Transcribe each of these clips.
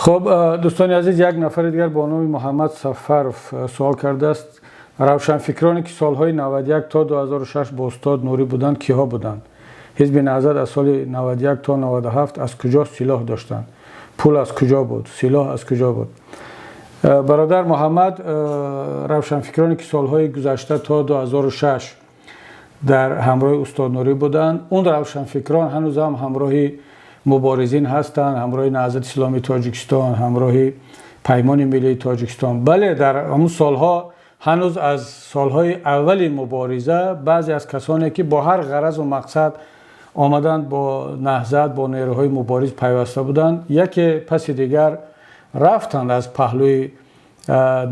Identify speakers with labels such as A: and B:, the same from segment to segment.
A: خب دوستان عزیز، یک نفر دیگر با نام محمد سفرف سوال کرده است. روشنفکرانی که سالهای 91 تا 2006 با استاد نوری بودند کیها بودند؟ حزب نهضت از سال 91 تا 97 از کجا سلاح داشتند؟ پول از کجا بود؟ سلاح از کجا بود؟ برادر محمد، روشنفکرانی که سالهای گذشته تا 2006 در همراه استاد نوری بودند، اون روشنفکران هنوز هم همراه مبارزین هستند، همراه نهضت اسلامی تاجیکستان، همراه پیمان ملی تاجیکستان. بله، در همون سالها هنوز از سالهای اول مبارزه بعضی از کسانی که با هر غرض و مقصد آمدند با نهضت، با نیروهای مبارز پیوسته بودند، یکی پس دیگر رفتند از پهلوی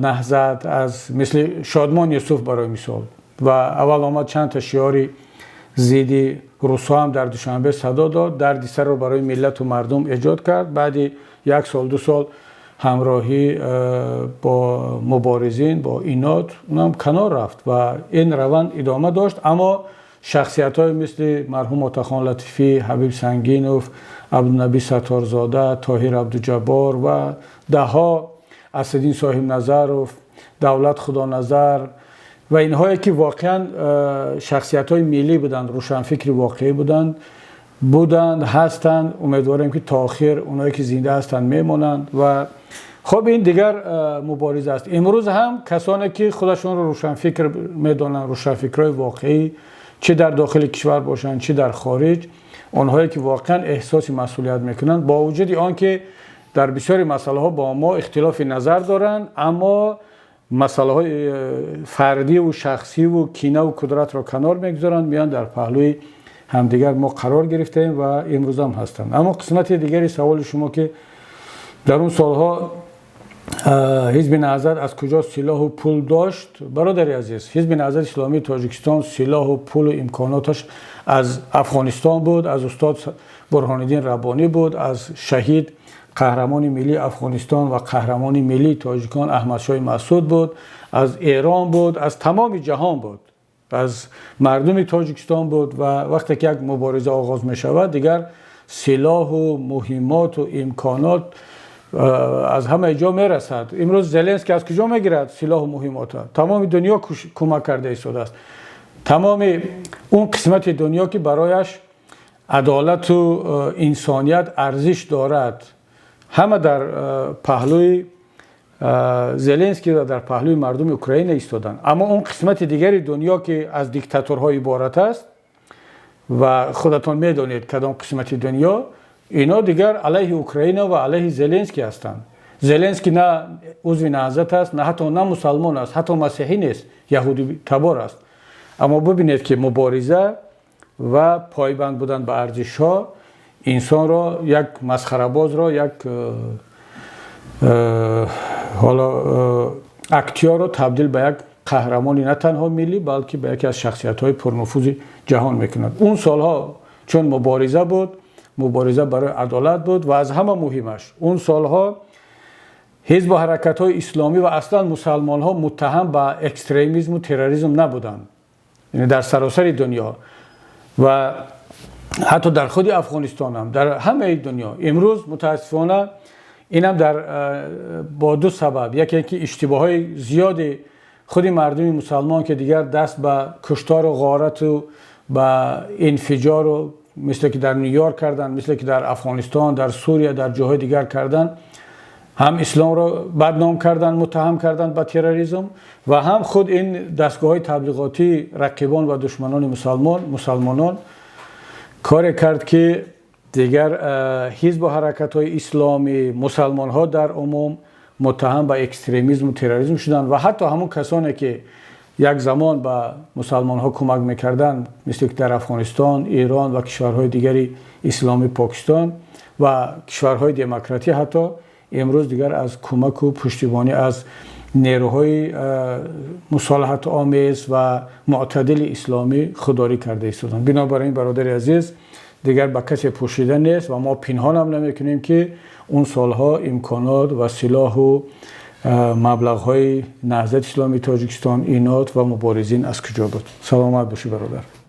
A: نهضت، از مثل شادمان یوسف برای مثال، و اول آمد چند تا شعاری ضد روسا هم در دوشنبه صدا داد، دردی سر رو برای ملت و مردم ایجاد کرد. بعد یک سال دو سال همراهی با مبارزین، با اینات، اونم کنار رفت و این روند ادامه داشت. اما شخصیت های مثل مرحوم عطاخان لطیفی، حبیب سنگینوف، عبدالنبی ستارزاده، طاهر عبدالجبار و دهها، اسدین صاحب نظرف، دولت خدا نظر و اینهایی که واقعا شخصیت های ملی بودند، روشنفکر واقعی بودند هستند. امیدواریم که تا آخر اونایی که زنده هستند میمونند. و خب این دیگر مبارزه است. امروز هم کسانی که خودشون رو روشنفکر میدونن، روشنفکرای واقعی، چه در داخل کشور باشند چه در خارج، اونهایی که واقعا احساس مسئولیت میکنند، با وجود آنکه در بسیاری مسائل ها با ما اختلاف نظر دارند، اما مسائل های فردی و شخصی و کینه و قدرت را کنار میگذارند، میان در پهلوی همدیگر ما قرار گرفتیم و امروز هم هستند. اما قسمت دیگری سوال شما که در اون سالها حزب نهضت از کجا سلاح و پول داشت، برادر عزیز، حزب نهضت اسلامی تاجیکستان سلاح و پول و امکاناتش از افغانستان بود، از استاد برهان الدین ربانی بود، از شهید قهرمان ملی افغانستان و قهرمان ملی تاجیکان احمد شاه مسعود بود، از ایران بود، از تمام جهان بود، از مردم تاجیکستان بود. و وقتی که یک مبارزه آغاز می شود دیگر سلاح و مهمات و امکانات از همه جا می رسد. امروز زلنسکی از کجا می گیرد سلاح و مهمات؟ تمام دنیا کمک کرده ایستاده است. تمام اون قسمت دنیا که برایش عدالت و انسانیت ارزش دارد، همه در پهلوی زلنسکی و در پهلوی مردم اوکراین ایستادن. اما اون قسمت دیگری دنیا که از دیکتاتورها عبارت است و خودتان میدونید کدام قسمت دنیا، اینا دیگر علیه اوکراین و علیه زلنسکی هستند. زلنسکی نه عضو نهضت است، نه حتی نه مسلمان است، حتی مسیحی نیست، یهودی تبار است. اما ببینید که مبارزه و پایبند بودن به ارزش‌ها انسان را، یک مسخره باز را، یک اکتیار را تبدیل به یک قهرمانی نه تنها ملی بلکه به یکی از شخصیت‌های پرنفوذ جهان میکند. اون سالها چون مبارزه بود، مبارزه برای عدالت بود و از همه مهمش اون سالها حزب و حرکت‌های اسلامی و اصلا مسلمان‌ها متهم به اکستریمیسم و تروریسم نبودند، یعنی در سراسر دنیا و حتی در خود افغانستان هم، در همه دنیا. امروز متاسفانه اینم با دو سبب، یکی اینکه اشتباهات زیاد خود مردم مسلمان که دیگر دست به کشتار و غارت و به انفجار و مثل که در نیویورک کردن، مثل که در افغانستان، در سوریه، در جاهای دیگر کردن، هم اسلام را بدنام کردن، متهم کردن به تروریسم، و هم خود این دستگاه های تبلیغاتی رقیبان و دشمنان مسلمانان کار کرد که دیگر حزب و حرکت های اسلامی، مسلمان ها در عموم متهم به اکستریمیسم و تروریسم شدند و حتی همون کسانی که یک زمان به مسلمان ها کمک میکردند، مثل که در افغانستان، ایران و کشورهای دیگری اسلامی، پاکستان و کشورهای دموکراتی، حتی امروز دیگر از کمک و پشتیبانی از نیروهای مصالحت آمیز و معتدل اسلامی خودداری کرده ایستادند. بنابراین برادر عزیز، دیگر به کسی پوشیده نیست و ما پنهان هم نمیکنیم که اون سالها امکانات و سلاح و مبلغ‌های نهضت اسلامی تاجیکستان، اینات و مبارزین از کجا بود. سلامت باشی برادر.